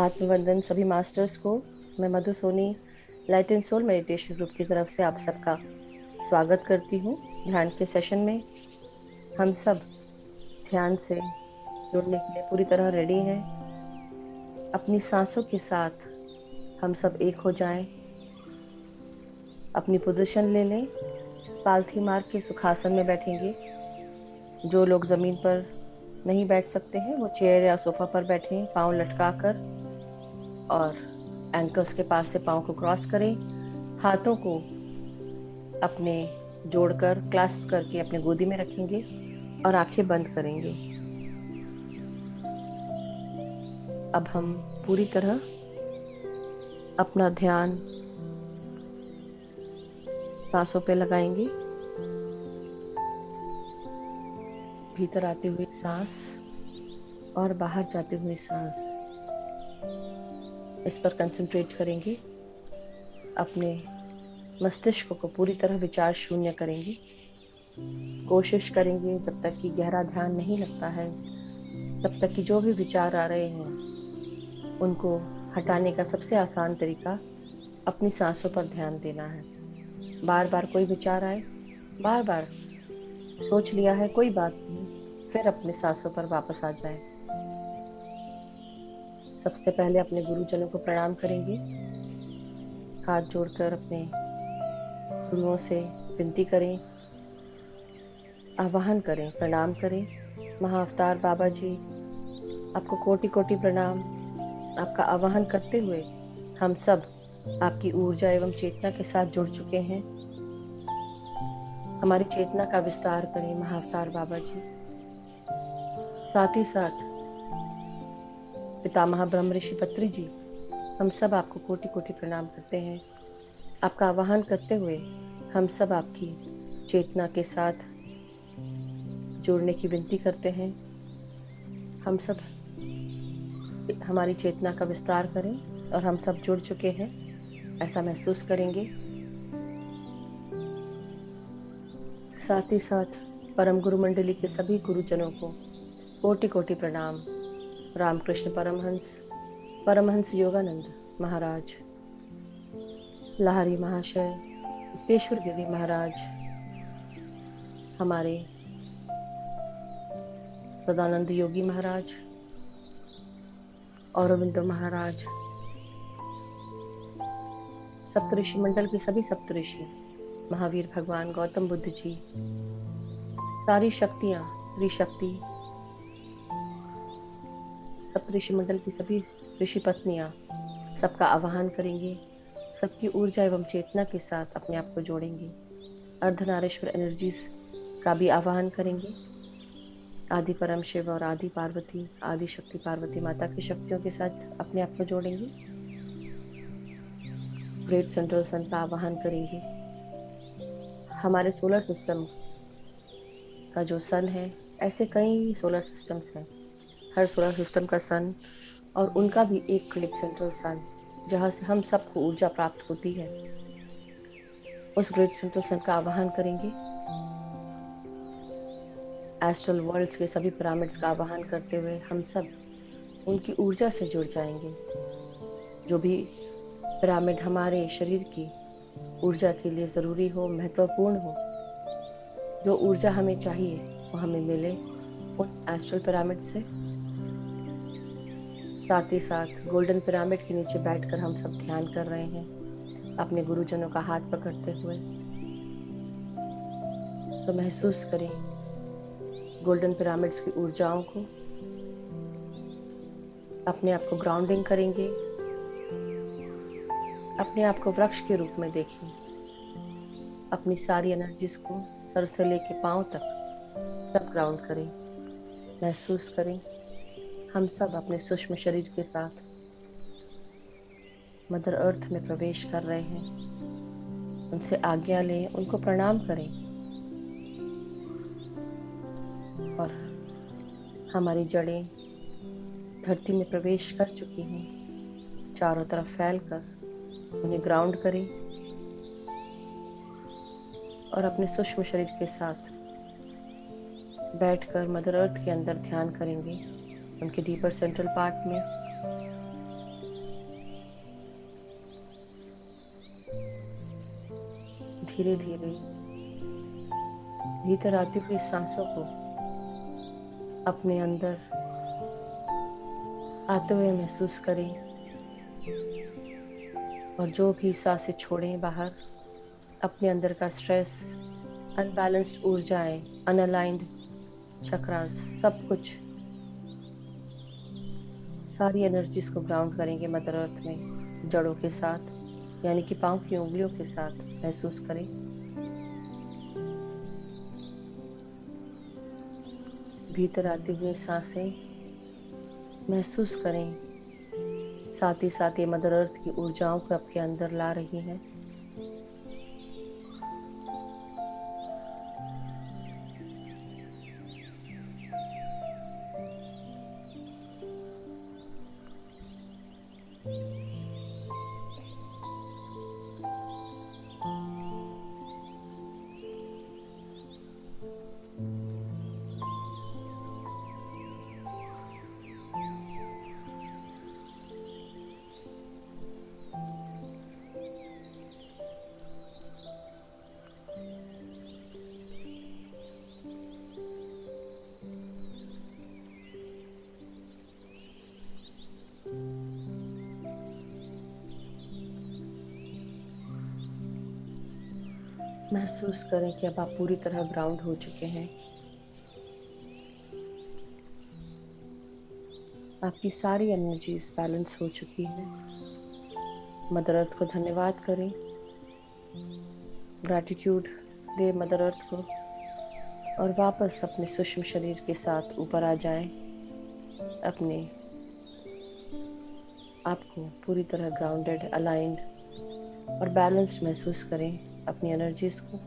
आत्मवंदन सभी मास्टर्स को। मैं Madhu Soni light and soul meditation group की तरफ से आप सबका स्वागत करती हूँ। ध्यान के सेशन में हम सब ध्यान से जुड़ने के लिए पूरी तरह रेडी हैं। अपनी सांसों के साथ हम सब एक हो जाएं। अपनी पोजीशन ले लें। पालथी मार के सुखासन में बैठेंगे। जो लोग जमीन पर नहीं बैठ सकते हैं वो चेयर या सोफा पर बैठें, पाँव लटका कर, और एंकल्स के पास से पाँव को क्रॉस करें। हाथों को अपने जोड़कर क्लास्प करके अपने गोदी में रखेंगे और आंखें बंद करेंगे। अब हम पूरी तरह अपना ध्यान सांसों पे लगाएंगे। भीतर आती हुई सांस और बाहर जाती हुई सांस, इस पर कंसंट्रेट करेंगे। अपने मस्तिष्क को पूरी तरह विचार शून्य करेंगे। कोशिश करेंगे जब तक कि गहरा ध्यान नहीं लगता है तब तक कि जो भी विचार आ रहे हैं उनको हटाने का सबसे आसान तरीका अपनी सांसों पर ध्यान देना है। बार बार कोई विचार आए, बार बार सोच लिया है, कोई बात नहीं, फिर अपने सांसों पर वापस आ जाए। सबसे पहले अपने गुरुजनों को प्रणाम करेंगे। हाथ जोड़कर अपने गुरुओं से विनती करें, आवाहन करें, प्रणाम करें। महाअवतार बाबा जी, आपको कोटि कोटि प्रणाम। आपका आवाहन करते हुए हम सब आपकी ऊर्जा एवं चेतना के साथ जुड़ चुके हैं। हमारी चेतना का विस्तार करें महाअवतार बाबा जी। साथ ही साथ पितामह ब्रह्म ऋषि पत्री जी, हम सब आपको कोटि कोटि प्रणाम करते हैं। आपका आवाहन करते हुए हम सब आपकी चेतना के साथ जुड़ने की विनती करते हैं। हम सब हमारी चेतना का विस्तार करें और हम सब जुड़ चुके हैं ऐसा महसूस करेंगे। साथ ही साथ परम गुरु मंडली के सभी गुरुजनों को कोटि कोटि प्रणाम। रामकृष्ण परमहंस, परमहंस योगानंद महाराज, लाहरी महाशय, पेश्वर गिरी महाराज, हमारे सदानंद योगी महाराज, औरविंदो महाराज, सप्तऋषि मंडल के सभी सप्तऋषि, महावीर भगवान गौतम बुद्ध जी, सारी शक्तियां, त्रिशक्ति, सप्तऋषि मंडल की सभी ऋषि पत्नियां, सबका आवाहन करेंगे। सबकी ऊर्जा एवं चेतना के साथ अपने आप को जोड़ेंगे। अर्धनारीश्वर एनर्जीज का भी आवाहन करेंगे। आदि परम शिव और आदि पार्वती, आदि शक्ति पार्वती माता की शक्तियों के साथ अपने आप को जोड़ेंगे। ग्रेट सेंट्रल सन का आवाहन करेंगे। हमारे सोलर सिस्टम का जो सन है, ऐसे कई सोलर सिस्टम्स हैं। हर सोलर सिस्टम का सन और उनका भी एक ग्रेट सेंट्रल सन, जहाँ से हम सबको ऊर्जा प्राप्त होती है, उस ग्रेट सेंट्रल सन का आवाहन करेंगे। एस्ट्रल वर्ल्ड्स के सभी पिरामिड्स का आवाहन करते हुए हम सब उनकी ऊर्जा से जुड़ जाएंगे। जो भी पिरामिड हमारे शरीर की ऊर्जा के लिए ज़रूरी हो, महत्वपूर्ण हो, जो ऊर्जा हमें चाहिए वो हमें मिले उन एस्ट्रल पिरामिड से। साथ ही साथ गोल्डन पिरामिड के नीचे बैठकर हम सब ध्यान कर रहे हैं अपने गुरुजनों का हाथ पकड़ते हुए। तो महसूस करें गोल्डन पिरामिड्स की ऊर्जाओं को। अपने आप को ग्राउंडिंग करेंगे। अपने आप को वृक्ष के रूप में देखें। अपनी सारी एनर्जीज को सर से लेके पांव तक सब ग्राउंड करें। महसूस करें हम सब अपने सूक्ष्म शरीर के साथ मदर अर्थ में प्रवेश कर रहे हैं। उनसे आज्ञा लें, उनको प्रणाम करें और हमारी जड़ें धरती में प्रवेश कर चुकी हैं। चारों तरफ फैलकर उन्हें ग्राउंड करें और अपने सूक्ष्म शरीर के साथ बैठकर मदर अर्थ के अंदर ध्यान करेंगे, उनके डीपर सेंट्रल पार्ट में। धीरे धीरे भीतर आती हुई सांसों को अपने अंदर आते हुए महसूस करें और जो भी सांसें छोड़ें बाहर, अपने अंदर का स्ट्रेस, अनबैलेंस्ड ऊर्जाएं, अनअलाइंड चक्रास, सब कुछ, सारी एनर्जीज को ग्राउंड करेंगे मदर अर्थ में, जड़ों के साथ, यानी कि पांव की उंगलियों के साथ महसूस करें। भीतर आती हुई सांसें महसूस करें, साथ ही साथ ये मदर अर्थ की ऊर्जाओं को आपके अंदर ला रही हैं। महसूस करें कि अब आप पूरी तरह ग्राउंड हो चुके हैं। आपकी सारी एनर्जीज बैलेंस हो चुकी है। मदर अर्थ को धन्यवाद करें, ग्रैटिट्यूड दे मदर अर्थ को, और वापस अपने सूक्ष्म शरीर के साथ ऊपर आ जाएं। अपने आपको पूरी तरह ग्राउंडेड, अलाइंड और बैलेंस्ड महसूस करें अपनी एनर्जीज को।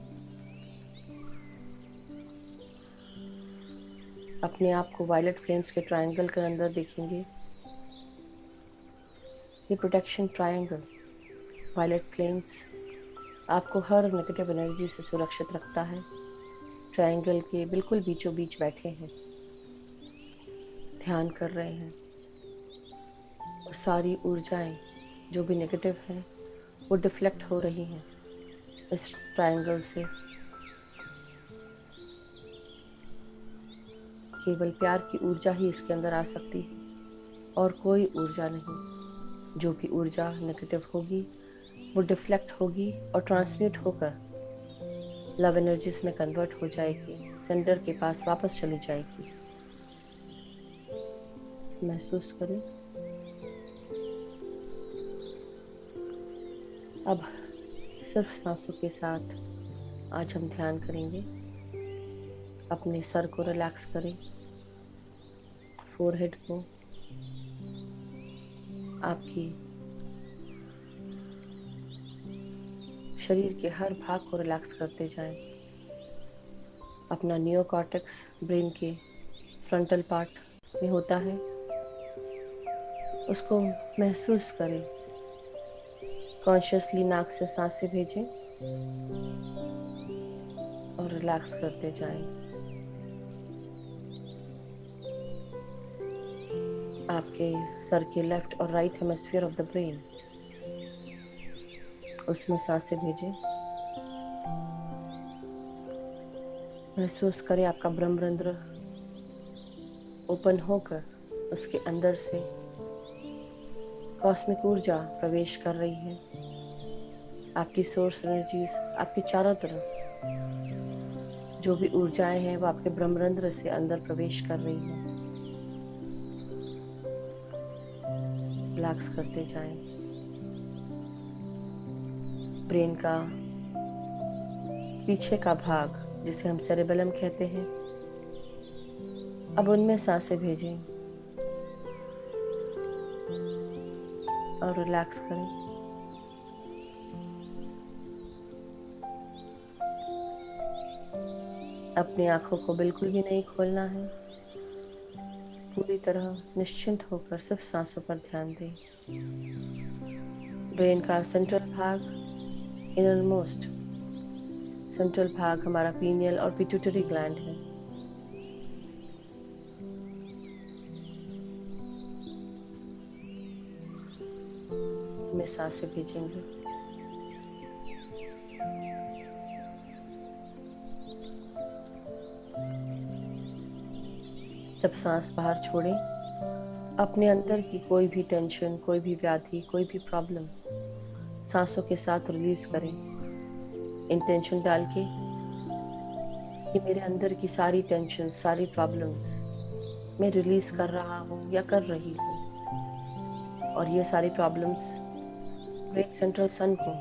अपने आप को वायलेट फ्लेम्स के ट्रायंगल के अंदर देखेंगे। ये प्रोटेक्शन ट्रायंगल, वायलेट फ्लेम्स, आपको हर नेगेटिव एनर्जी से सुरक्षित रखता है। ट्रायंगल के बिल्कुल बीचों बीच बैठे हैं, ध्यान कर रहे हैं, और सारी ऊर्जाएं जो भी नेगेटिव हैं वो डिफ्लेक्ट हो रही हैं इस ट्रायंगल से। केवल प्यार की ऊर्जा ही इसके अंदर आ सकती है और कोई ऊर्जा नहीं। जो भी ऊर्जा नेगेटिव होगी वो डिफ्लेक्ट होगी और ट्रांसम्यूट होकर लव एनर्जीज में कन्वर्ट हो जाएगी, सेंटर के पास वापस चली जाएगी। महसूस करें। अब सिर्फ सांसों के साथ आज हम ध्यान करेंगे। अपने सर को रिलैक्स करें, फोरहेड को, आपकी शरीर के हर भाग को रिलैक्स करते जाएं। अपना नियोकॉर्टेक्स ब्रेन के फ्रंटल पार्ट में होता है, उसको महसूस करें। कॉन्शियसली नाक से सांसें भेजें और रिलैक्स करते जाएं। आपके सर के लेफ्ट और right hemisphere of the brain, उसमें सांसें भेजें। महसूस करें आपका ब्रह्मरंध्र ओपन होकर उसके अंदर से कॉस्मिक ऊर्जा प्रवेश कर रही है। आपकी सोर्स एनर्जीज आपके चारों तरफ, जो भी ऊर्जाएं हैं वो आपके ब्रह्मरंध्र से अंदर प्रवेश कर रही हैं। रिलैक्स करते जाएं। ब्रेन का पीछे का भाग, जिसे हम सेरेबेलम कहते हैं, अब उनमें सांसें भेजें और रिलैक्स करें। अपनी आंखों को बिल्कुल भी नहीं खोलना है, पूरी तरह निश्चिंत होकर सिर्फ सांसों पर ध्यान दें। ब्रेन का सेंट्रल भाग, इनरमोस्ट सेंट्रल भाग हमारा पीनियल और पिट्यूटरी ग्लैंड है। में सांसें भेजेंगे। जब सांस बाहर छोड़ें, अपने अंदर की कोई भी टेंशन, कोई भी व्याधि, कोई भी प्रॉब्लम सांसों के साथ रिलीज करें। इंटेंशन डाल के कि मेरे अंदर की सारी टेंशन, सारी प्रॉब्लम्स मैं रिलीज कर रहा हूँ या कर रही हूँ, और ये सारी प्रॉब्लम्स ग्रेट सेंट्रल सन को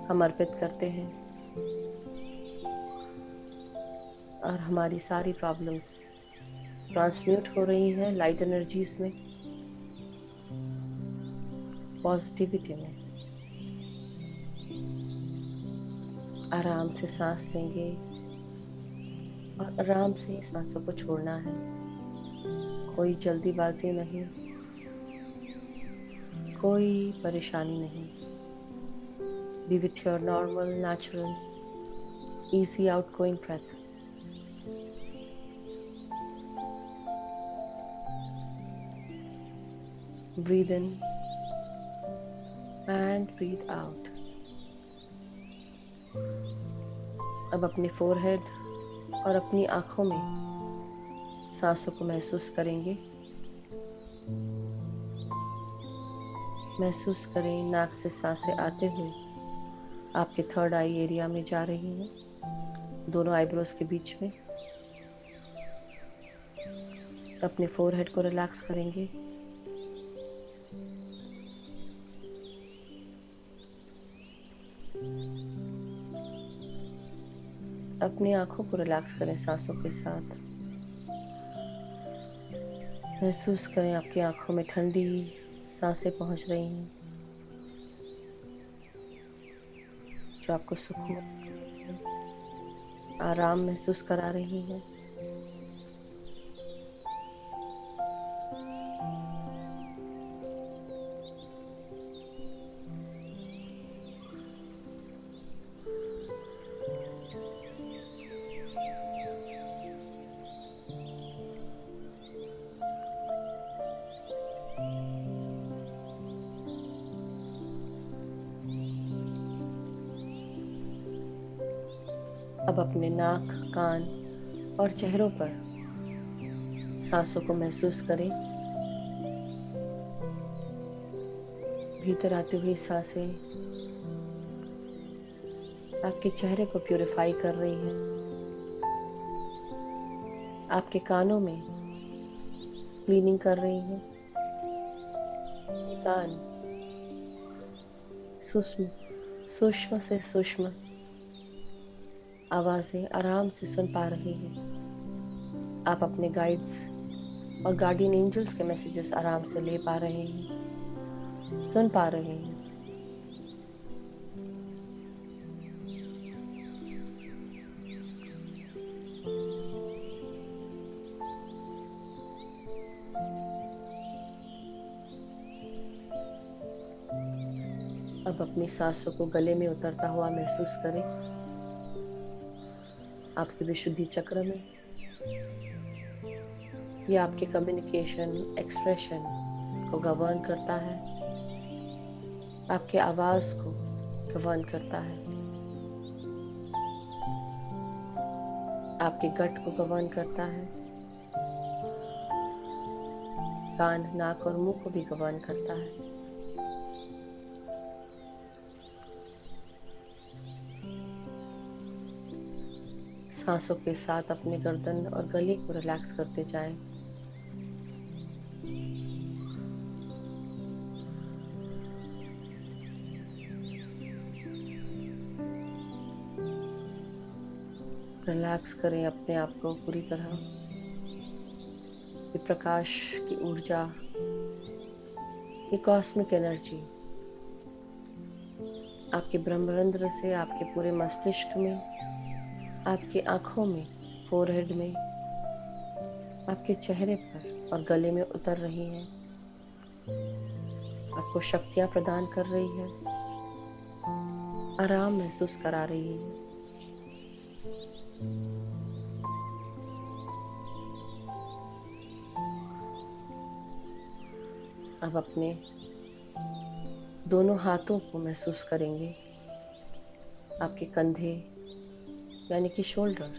हम अर्पित करते हैं, और हमारी सारी प्रॉब्लम्स ट्रांसम्यूट हो रही हैं लाइट एनर्जीज में, पॉजिटिविटी में। आराम से सांस लेंगे और आराम से सांसों को छोड़ना है। कोई जल्दीबाजी नहीं, कोई परेशानी नहीं। B with your normal, natural, easy outgoing breath. Breathe in and breathe out. अब अपने फोरहेड और अपनी आंखों में सांसों को महसूस करेंगे। महसूस करें नाक से सांसें आते हुए आपके थर्ड आई एरिया में जा रही हैं, दोनों आईब्रोज के बीच में। अपने फोरहेड को रिलैक्स करेंगे। अपनी आंखों को रिलैक्स करें सांसों के साथ। महसूस करें आपकी आंखों में ठंडी सांसें पहुंच रही हैं, जो आपको सुकून, आराम महसूस करा रही हैं। अब अपने नाक, कान और चेहरों पर सांसों को महसूस करें। भीतर आती हुई सांसें आपके चेहरे को प्यूरिफाई कर रही हैं। आपके कानों में क्लीनिंग कर रही हैं। कान सूक्ष्म सूक्ष्म से सूक्ष्म आवाजें आराम से सुन पा रही हैं। आप अपने गाइड्स और गार्डियन एंजल्स के मैसेजेस आराम से ले पा रहे हैं, सुन पा रहे हैं। अब अपनी सांसों को गले में उतरता हुआ महसूस करें। आपके विशुद्धि चक्र में यह आपके कम्युनिकेशन, एक्सप्रेशन को गवर्न करता है, आपके आवाज को गवर्न करता है, आपके गट को गवर्न करता है, कान, नाक और मुंह को भी गवर्न करता है। सांसों के साथ अपने गर्दन और गले को रिलैक्स करते जाएं। रिलैक्स करें अपने आप को पूरी तरह। ये प्रकाश की ऊर्जा, ये कॉस्मिक एनर्जी आपके ब्रह्मरंध्र से आपके पूरे मस्तिष्क में, आपकी आंखों में, फोरहेड में, आपके चेहरे पर और गले में उतर रही है, आपको शक्तियां प्रदान कर रही है, आराम महसूस करा रही है। अब अपने दोनों हाथों को महसूस करेंगे, आपके कंधे यानी कि शोल्डर्स,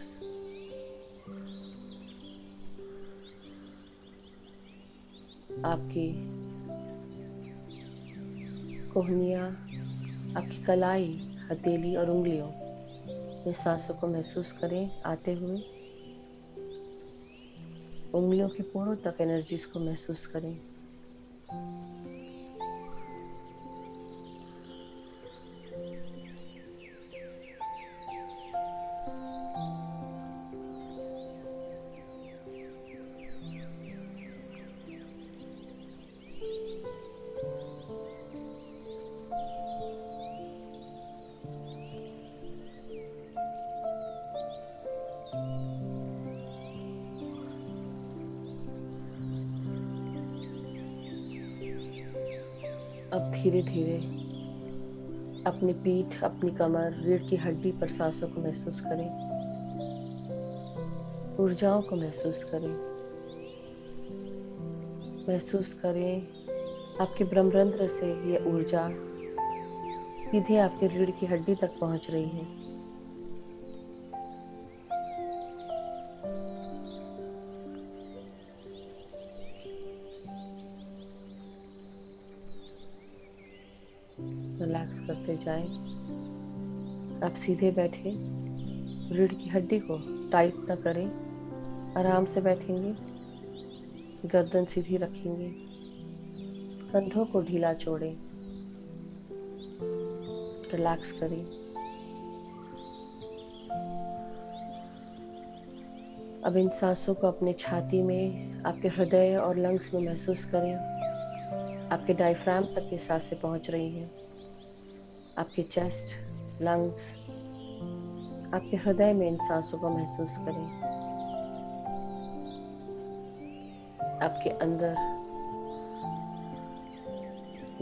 आपकी कोहनियाँ, आपकी कलाई, हथेली और उंगलियों में सांसों को महसूस करें आते हुए। उंगलियों के पोरों तक एनर्जीज को महसूस करें। अब धीरे धीरे अपनी पीठ, अपनी कमर, रीढ़ की हड्डी पर सांसों को महसूस करें। ऊर्जाओं को महसूस करें। महसूस करें आपके ब्रह्मरंध्र से ये ऊर्जा सीधे आपके रीढ़ की हड्डी तक पहुंच रही है। रिलैक्स करते जाएं। आप सीधे बैठे, रीढ़ की हड्डी को टाइट न करें। आराम से बैठेंगे, गर्दन सीधी रखेंगे, कंधों को ढीला छोड़ें, रिलैक्स करें। अब इन सांसों को अपने छाती में, आपके हृदय और लंग्स में महसूस करें। आपके डायफ्राम तक ये सांसें पहुंच रही हैं। आपके चेस्ट, लंग्स, आपके हृदय में इन सांसों को महसूस करें। आपके अंदर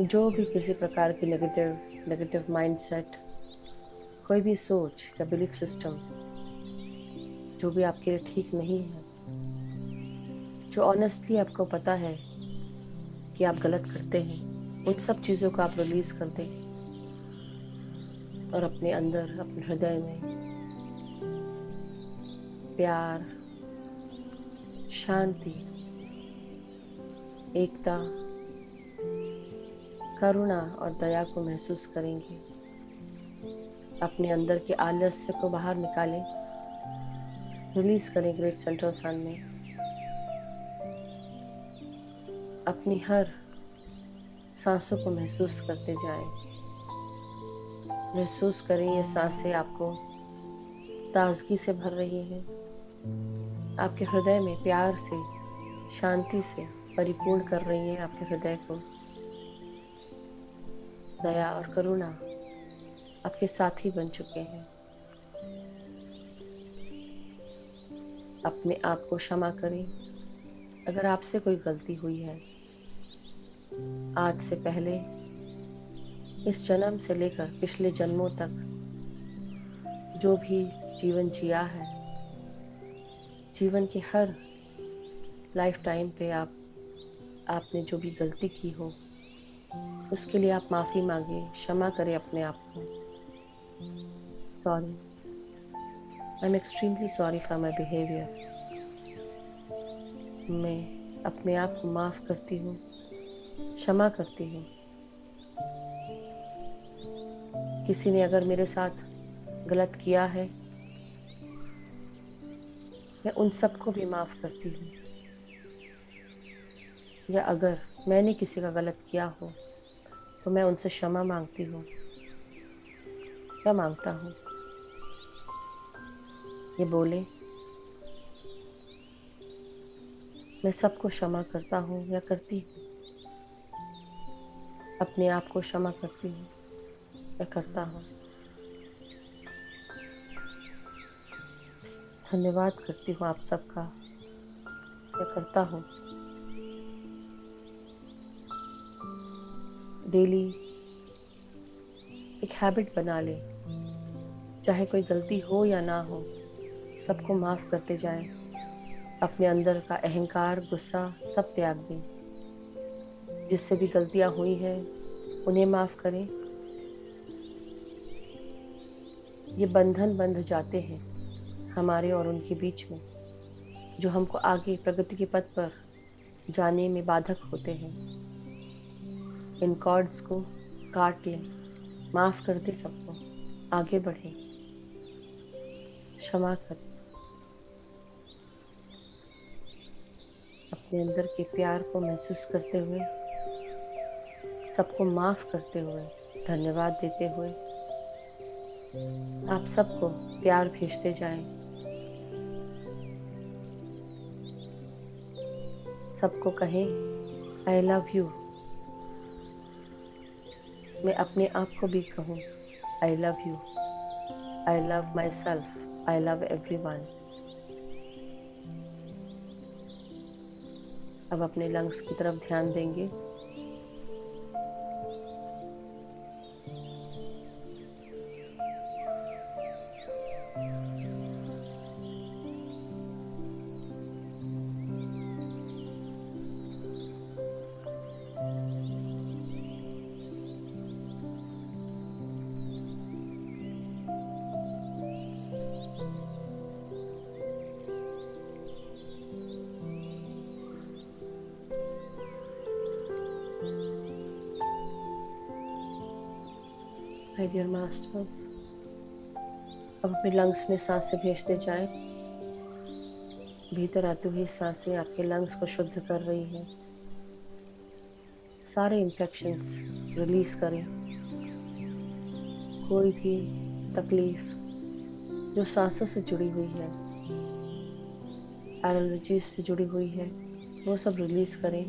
जो भी किसी प्रकार की नेगेटिव माइंडसेट, कोई भी सोच या बिलीफ सिस्टम जो भी आपके लिए ठीक नहीं है, जो ऑनेस्टली आपको पता है कि आप गलत करते हैं, उन सब चीज़ों को आप रिलीज कर दें और अपने अंदर, अपने हृदय में प्यार, शांति, एकता, करुणा और दया को महसूस करेंगे। अपने अंदर के आलस्य को बाहर निकालें, रिलीज करें ग्रेट सेंट्रल सन में। अपनी हर सांसों को महसूस करते जाएं। महसूस करें ये सांसें आपको ताजगी से भर रही हैं, आपके हृदय में प्यार से, शांति से परिपूर्ण कर रही हैं। आपके हृदय को दया और करुणा आपके साथी बन चुके हैं। अपने आप को क्षमा करें अगर आपसे कोई गलती हुई है। आज से पहले, इस जन्म से लेकर पिछले जन्मों तक जो भी जीवन जिया है, जीवन के हर लाइफ टाइम पे आपने जो भी गलती की हो, उसके लिए आप माफ़ी मांगे, क्षमा करें अपने आप को। Sorry, I am extremely sorry for my behaviour. मैं अपने आप को माफ़ करती हूँ, क्षमा करती हूँ। किसी ने अगर मेरे साथ गलत किया है, मैं उन सबको भी माफ़ करती हूँ। या अगर मैंने किसी का गलत किया हो तो मैं उनसे क्षमा मांगती हूँ या मांगता हूँ। ये बोले, मैं सबको क्षमा करता हूँ या करती हूँ। अपने आप को क्षमा करती हूँ या करता हूँ। धन्यवाद करती हूँ आप सबका या करता हूँ। डेली एक हैबिट बना ले, चाहे कोई गलती हो या ना हो, सबको माफ़ करते जाएं। अपने अंदर का अहंकार, गुस्सा सब त्याग दें। जिससे भी गलतियां हुई हैं उन्हें माफ़ करें। ये बंधन बंध जाते हैं हमारे और उनके बीच में, जो हमको आगे प्रगति के पथ पर जाने में बाधक होते हैं। इन कॉर्ड्स को काट लें, माफ कर दे सबको, आगे बढ़े, क्षमा करें। अपने अंदर के प्यार को महसूस करते हुए, सबको माफ करते हुए, धन्यवाद देते हुए आप सबको प्यार भेजते जाएं। सबको कहें आई लव यू। मैं अपने आप को भी कहूँ I love you, I love my self, I love everyone. अब अपने लंग्स की तरफ ध्यान देंगे। माय डियर मास्टर्स, अब अपने लंग्स में सांसें भेजते जाएं। भीतर आती हुई सांसें आपके लंग्स को शुद्ध कर रही हैं। सारे इन्फेक्शंस रिलीज करें। कोई भी तकलीफ जो सांसों से जुड़ी हुई है, एलर्जीज से जुड़ी हुई है, वो सब रिलीज करें।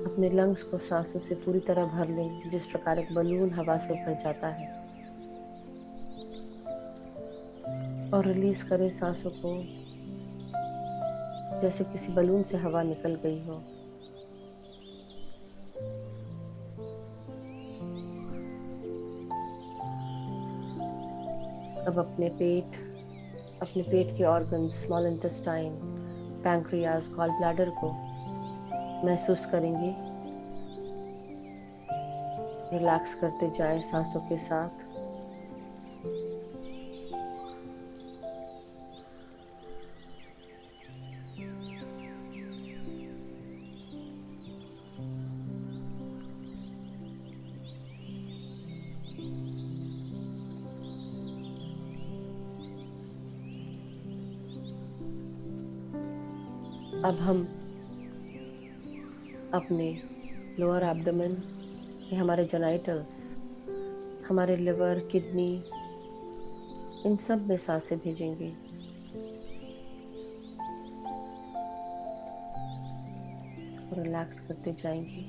अपने लंग्स को सांसों से पूरी तरह भर लें, जिस प्रकार एक बलून हवा से भर जाता है, और रिलीज करें सांसों को जैसे किसी बलून से हवा निकल गई हो। अब अपने पेट के organs, small intestine, pancreas, gall bladder को महसूस करेंगे। रिलैक्स करते जाएं सांसों के साथ। अब हम अपने लोअर एब्डोमेन, हमारे जेनाइटल्स, हमारे लिवर, किडनी, इन सब में सांसें भेजेंगे। और रिलैक्स करते जाएंगे।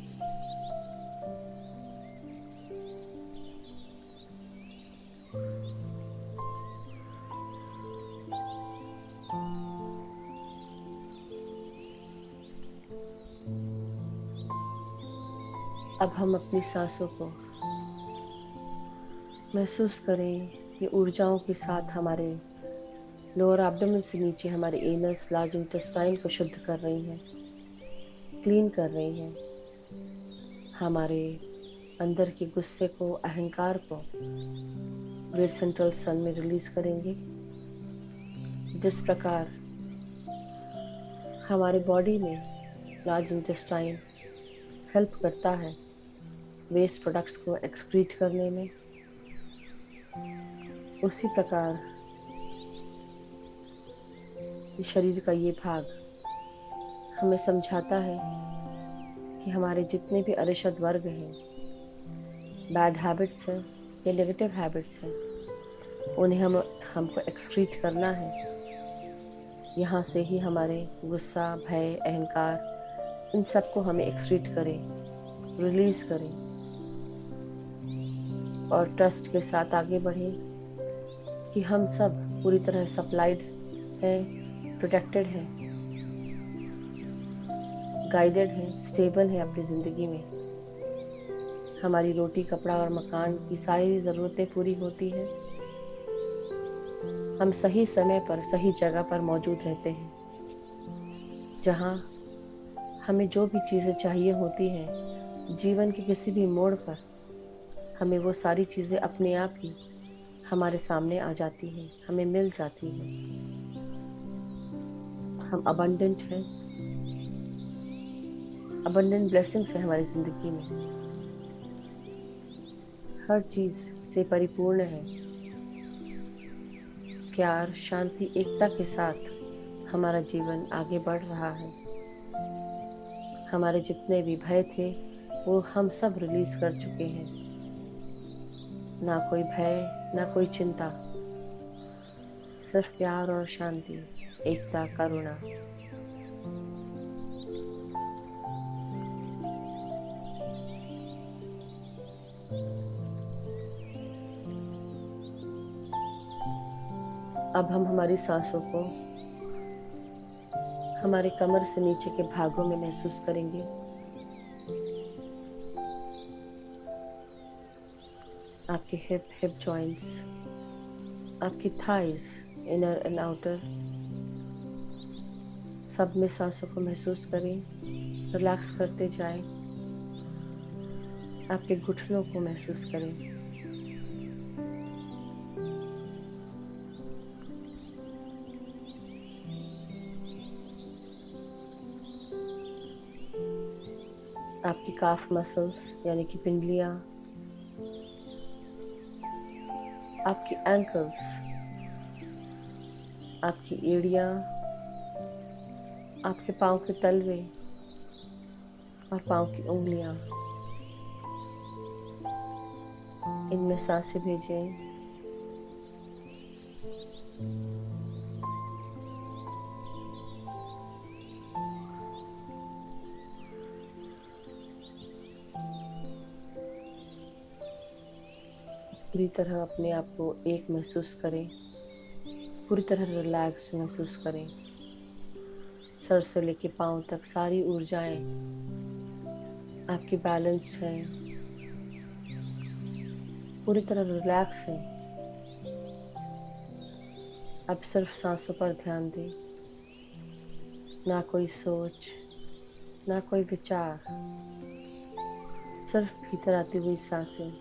अब हम अपनी सांसों को महसूस करें कि ऊर्जाओं के साथ हमारे लोअर एब्डोमेन से नीचे हमारे एनस, लार्ज इंटेस्टाइन को शुद्ध कर रही हैं, क्लीन कर रही हैं। हमारे अंदर के गुस्से को, अहंकार को ग्रेट सेंट्रल सन में रिलीज करेंगे। जिस प्रकार हमारे बॉडी में लार्ज इंटेस्टाइन हेल्प करता है वेस्ट प्रोडक्ट्स को एक्सक्रीट करने में, उसी प्रकार शरीर का ये भाग हमें समझाता है कि हमारे जितने भी अरिषद वर्ग हैं, बैड हैबिट्स हैं या नेगेटिव हैबिट्स हैं, उन्हें हमको एक्सक्रीट करना है। यहाँ से ही हमारे गुस्सा, भय, अहंकार, इन सबको हमें एक्सक्रीट करें, रिलीज करें और ट्रस्ट के साथ आगे बढ़ें कि हम सब पूरी तरह सप्लाइड हैं, प्रोटेक्टेड हैं, गाइडेड हैं, स्टेबल हैं अपनी ज़िंदगी में। हमारी रोटी, कपड़ा और मकान की सारी ज़रूरतें पूरी होती हैं। हम सही समय पर, सही जगह पर मौजूद रहते हैं। जहाँ हमें जो भी चीज़ें चाहिए होती हैं जीवन के किसी भी मोड़ पर, हमें वो सारी चीज़ें अपने आप ही हमारे सामने आ जाती हैं, हमें मिल जाती हैं। हम अबंडेंट हैं, अबंडेंट ब्लेसिंग्स है हमारी जिंदगी में, हर चीज से परिपूर्ण है। प्यार, शांति, एकता के साथ हमारा जीवन आगे बढ़ रहा है। हमारे जितने भी भय थे वो हम सब रिलीज कर चुके हैं। ना कोई भय, ना कोई चिंता, सिर्फ प्यार और शांति, एकता, करुणा। अब हम हमारी सांसों को हमारे कमर से नीचे के भागों में महसूस करेंगे। आपके हिप जॉइंट्स, आपकी थाइज, इनर एंड आउटर, सब में सांसों को महसूस करें, रिलैक्स करते जाएं। आपके घुटनों को महसूस करें। आपकी काफ मसल्स यानी कि पिंडलियां, आपकी एंकल्स, आपकी एड़ियां, आपके पाँव के तलवे और पाँव की उंगलियां, इनमें सांसें भेजें। पूरी तरह अपने आप को एक महसूस करें, पूरी तरह रिलैक्स महसूस करें। सर से लेके पाँव तक सारी ऊर्जाएं आपकी बैलेंस्ड हैं, पूरी तरह रिलैक्स हैं। अब सिर्फ सांसों पर ध्यान दें, ना कोई सोच, ना कोई विचार, सिर्फ भीतर आती हुई सांसें।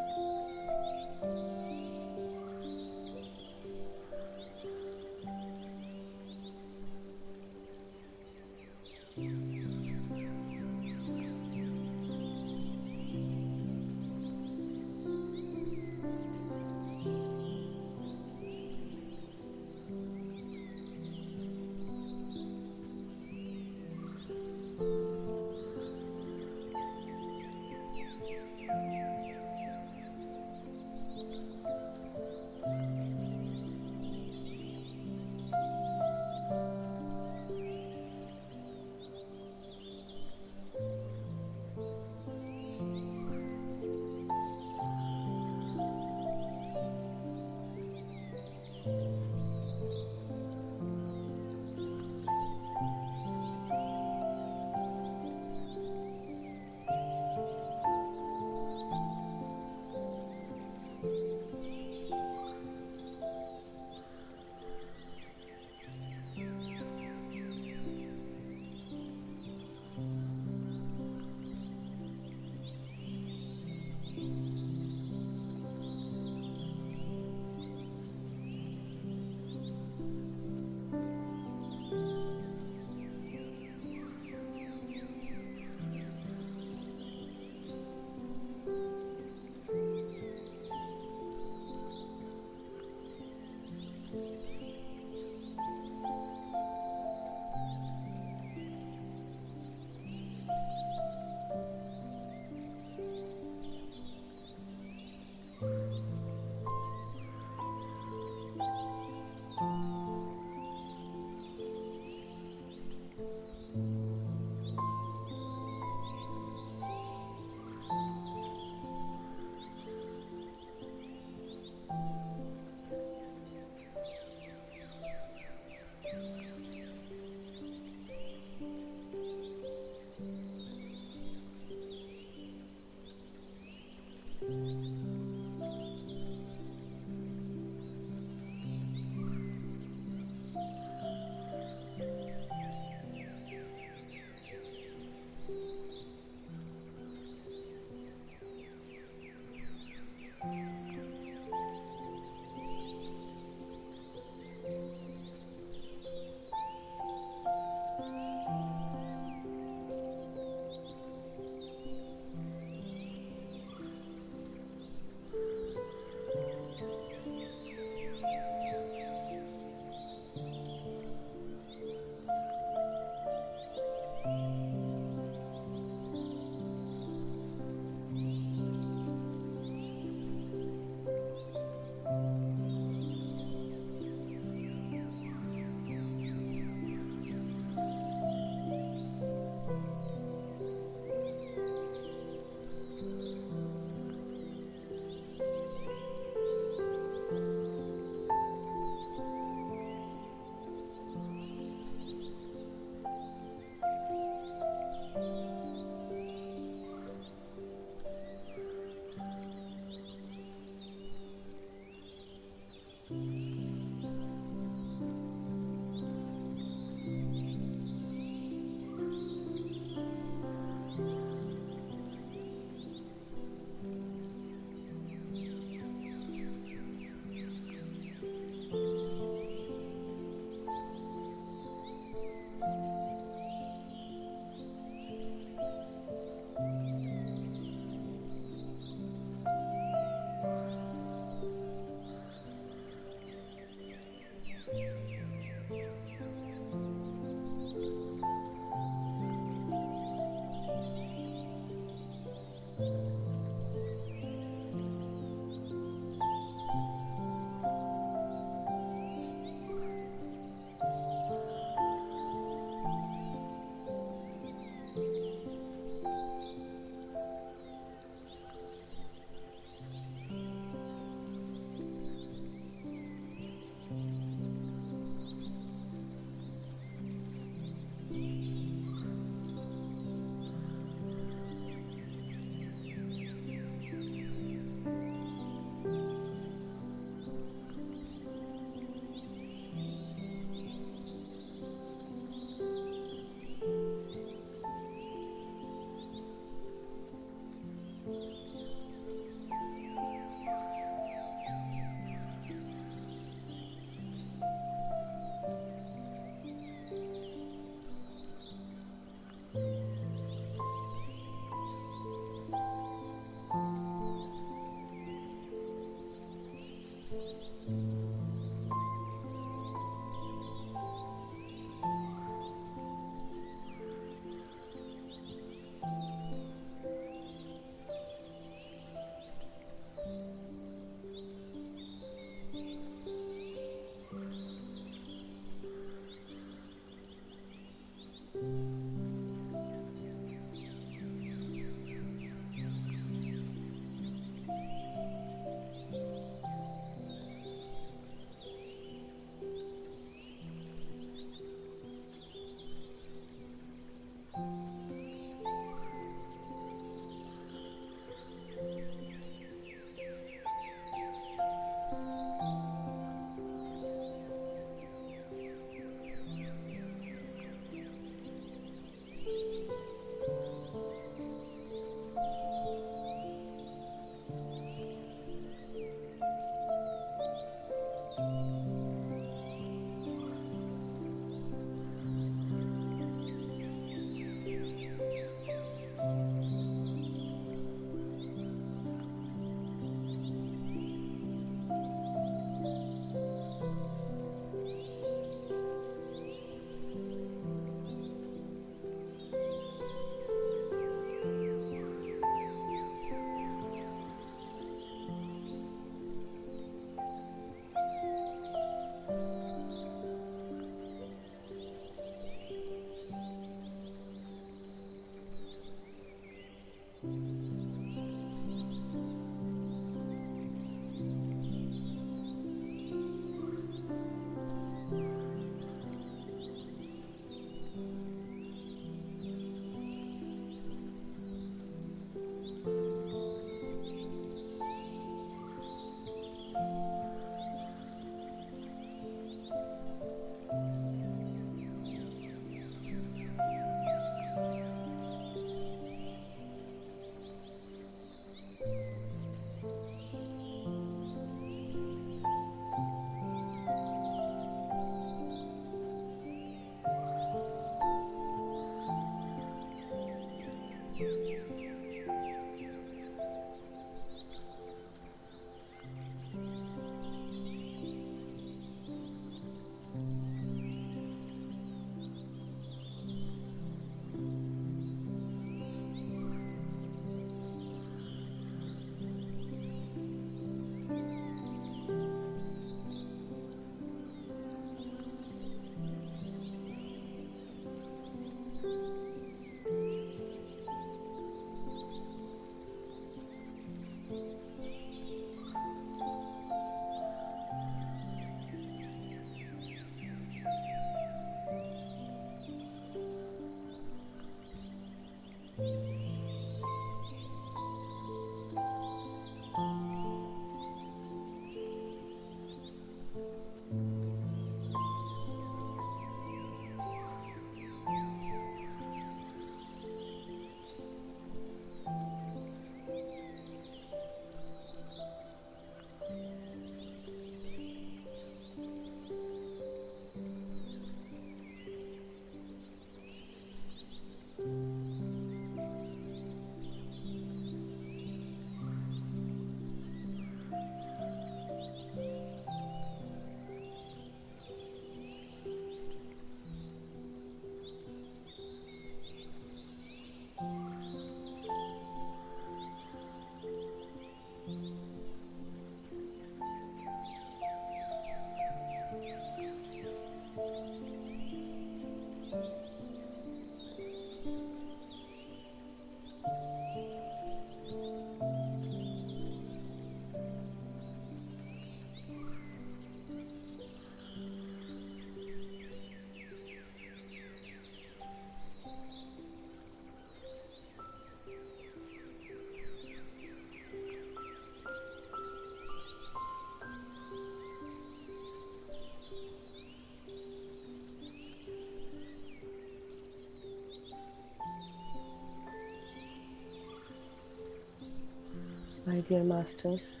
My dear masters,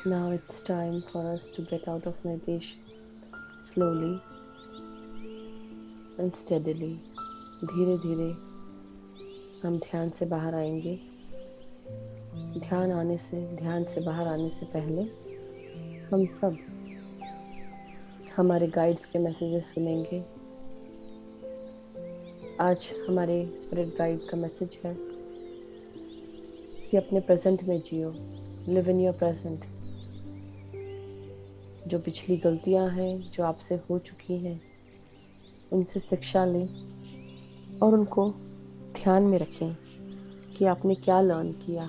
now it's time for us to get out of meditation slowly and steadily. धीरे धीरे हम ध्यान से बाहर आएंगे। ध्यान से बाहर आने से पहले हम सब हमारे गाइड्स के मैसेजेस सुनेंगे। आज हमारे स्पिरिट गाइड का मैसेज है कि अपने प्रेजेंट में जियो, लिव इन योर प्रेजेंट। जो पिछली गलतियां हैं जो आपसे हो चुकी हैं उनसे शिक्षा लें और उनको ध्यान में रखें कि आपने क्या लर्न किया,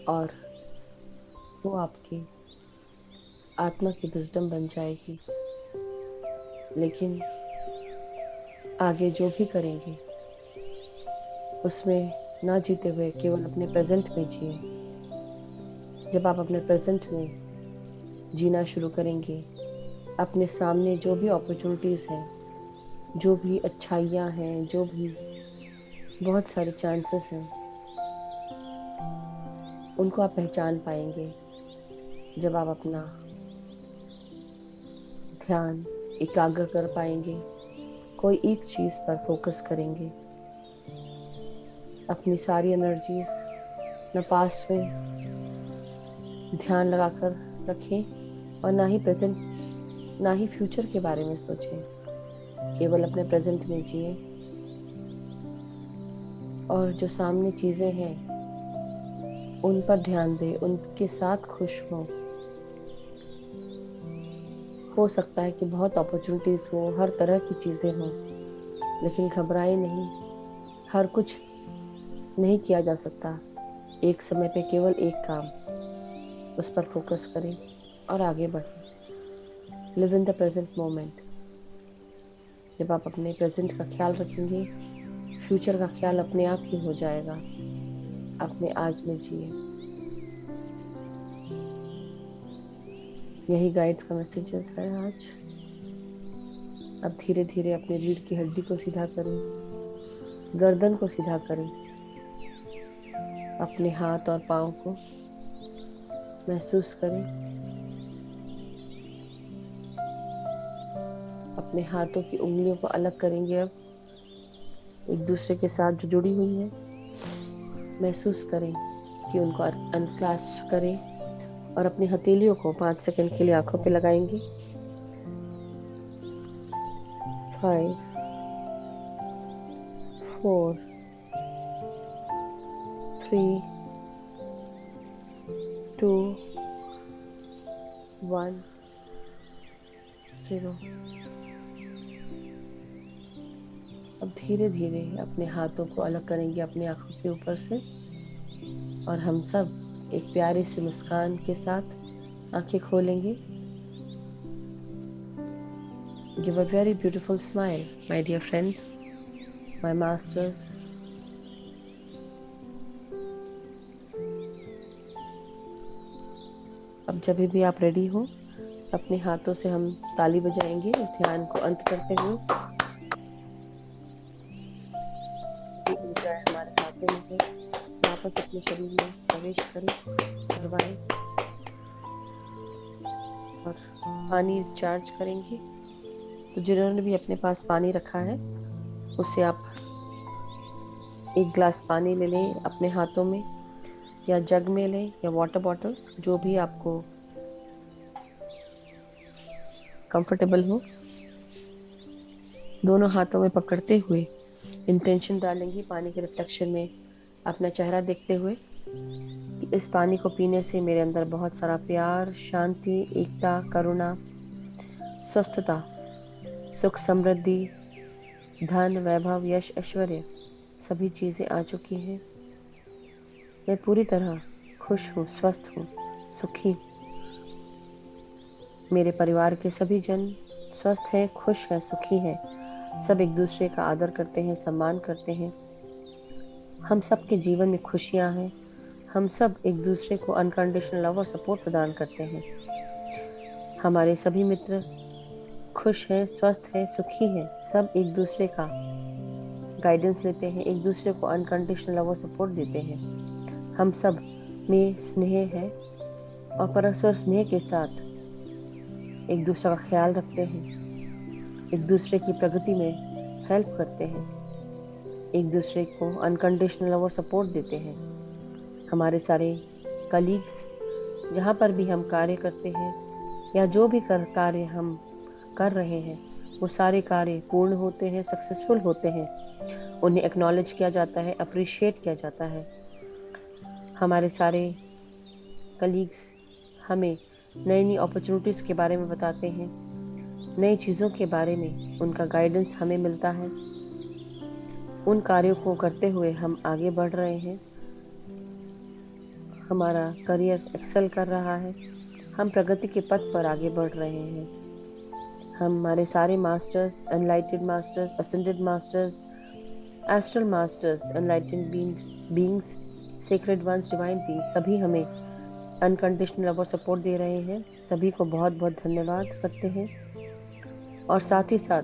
और वो आपकी आत्मा की विजडम बन जाएगी। लेकिन आगे जो भी करेंगे उसमें ना जीते हुए केवल अपने प्रेजेंट में जिए। जब आप अपने प्रेजेंट में जीना शुरू करेंगे, अपने सामने जो भी अपॉर्चुनिटीज़ हैं, जो भी अच्छाइयाँ हैं, जो भी बहुत सारे चांसेस हैं, उनको आप पहचान पाएंगे। जब आप अपना ध्यान एकाग्र कर पाएंगे, कोई एक चीज़ पर फोकस करेंगे, अपनी सारी एनर्जीज न पास्ट में ध्यान लगाकर रखें और ना ही प्रेजेंट, ना ही फ्यूचर के बारे में सोचें। केवल अपने प्रेजेंट में जिए और जो सामने चीज़ें हैं उन पर ध्यान दें, उनके साथ खुश हो सकता है कि बहुत अपॉर्चुनिटीज़ हो, हर तरह की चीज़ें हों, लेकिन घबराए नहीं। हर कुछ नहीं किया जा सकता। एक समय पे केवल एक काम, उस पर फोकस करें और आगे बढ़ें। Live in the present moment. जब आप अपने प्रेजेंट का ख्याल रखेंगे, फ्यूचर का ख्याल अपने आप ही हो जाएगा। अपने आज में जिए। यही गाइड्स का मैसेजेस है आज। अब धीरे धीरे अपने रीढ़ की हड्डी को सीधा करें, गर्दन को सीधा करें, अपने हाथ और पाँव को महसूस करें। अपने हाथों की उंगलियों को अलग करेंगे। अब एक दूसरे के साथ जो जुड़ी हुई है, महसूस करें कि उनको अनक्लास्प करें और अपनी हथेलियों को 5 सेकंड के लिए आंखों पे लगाएंगे। 5 4 3 2 1 0। अब धीरे धीरे अपने हाथों को अलग करेंगे अपनी आंखों के ऊपर से, और हम सब एक प्यारी सी मुस्कान के साथ आंखें खोलेंगे। Give a very beautiful smile my dear friends, my masters. अब जब भी आप रेडी हो, अपने हाथों से हम ताली बजाएंगे इस ध्यान को अंत करते हुए। ऊर्जा हमारे हाथों में है, वापस अपने शरीर में प्रवेश करें, करवाएं और पानी चार्ज करेंगे। तो जिन्होंने भी अपने पास पानी रखा है, उससे आप 1 ग्लास पानी ले लें अपने हाथों में, या जग में लें, या वाटर बॉटल, जो भी आपको कंफर्टेबल हो। दोनों हाथों में पकड़ते हुए इंटेंशन डालेंगे पानी के रिफ्लेक्शन में, अपना चेहरा देखते हुए कि इस पानी को पीने से मेरे अंदर बहुत सारा प्यार, शांति, एकता, करुणा, स्वस्थता, सुख, समृद्धि, धन, वैभव, यश, ऐश्वर्य, सभी चीज़ें आ चुकी हैं। मैं पूरी तरह खुश हूँ, स्वस्थ हूँ, सुखी हूँ। मेरे परिवार के सभी जन स्वस्थ हैं, खुश हैं, सुखी हैं। सब एक दूसरे का आदर करते हैं, सम्मान करते हैं। हम सब के जीवन में खुशियाँ हैं। हम सब एक दूसरे को अनकंडीशनल लव और सपोर्ट प्रदान करते हैं। हमारे सभी मित्र खुश हैं, स्वस्थ हैं, सुखी हैं। सब एक दूसरे का गाइडेंस लेते हैं, एक दूसरे को अनकंडीशनल लव और सपोर्ट देते हैं। हम सब में स्नेह है और परस्पर स्नेह के साथ एक दूसरे का ख्याल रखते हैं, एक दूसरे की प्रगति में हेल्प करते हैं, एक दूसरे को अनकंडीशनल लव और सपोर्ट देते हैं। हमारे सारे कलीग्स जहाँ पर भी हम कार्य करते हैं या जो भी कार्य हम कर रहे हैं वो सारे कार्य पूर्ण होते हैं, सक्सेसफुल होते हैं। उन्हें एक्नॉलेज किया जाता है, अप्रिशिएट किया जाता है। हमारे सारे कलीग्स हमें नई नई अपॉर्चुनिटीज़ के बारे में बताते हैं, नई चीज़ों के बारे में उनका गाइडेंस हमें मिलता है। उन कार्यों को करते हुए हम आगे बढ़ रहे हैं, हमारा करियर एक्सेल कर रहा है, हम प्रगति के पथ पर आगे बढ़ रहे हैं। हमारे सारे masters, enlightened masters, ascended masters, astral masters, enlightened beings, sacred ones, divine beings, सभी हमें अनकंडीशनल लव और सपोर्ट दे रहे हैं। सभी को बहुत बहुत धन्यवाद करते हैं। और साथ ही साथ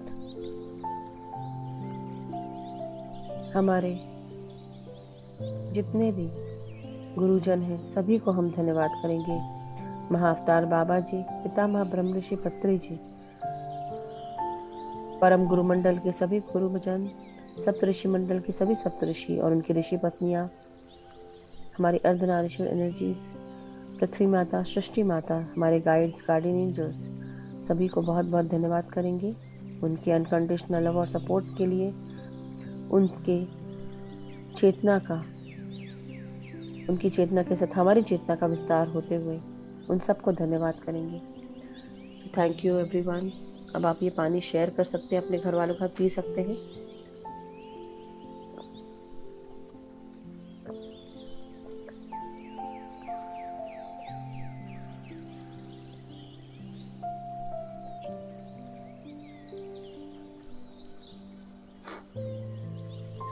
हमारे जितने भी गुरुजन हैं सभी को हम धन्यवाद करेंगे। महाअवतार बाबा जी, पितामह ब्रह्म ऋषि पत्री जी, परम गुरु मंडल के सभी गुरुजन, सप्तऋषि मंडल के सभी सप्तऋषि और उनकी ऋषि पत्नियां, हमारी अर्धनारीश्वर एनर्जीज, पृथ्वी माता, सृष्टि माता, हमारे गाइड्स, गार्डियन एंजल्स, सभी को बहुत बहुत धन्यवाद करेंगे उनके अनकंडीशनल लव और सपोर्ट के लिए। उनकी चेतना के साथ हमारी चेतना का विस्तार होते हुए उन सबको धन्यवाद करेंगे। Thank you everyone. अब आप ये पानी शेयर कर सकते हैं, अपने घर वालों के साथ पी सकते हैं।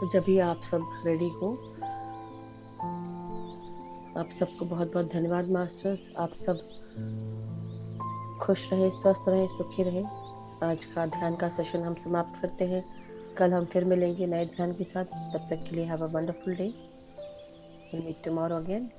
तो जब भी आप सब रेडी हो, आप सबको बहुत बहुत धन्यवाद मास्टर्स। आप सब खुश रहे, स्वस्थ रहे, सुखी रहे। आज का ध्यान का सेशन हम समाप्त करते हैं। कल हम फिर मिलेंगे नए ध्यान के साथ। तब तक के लिए have a wonderful day. Will meet tomorrow again.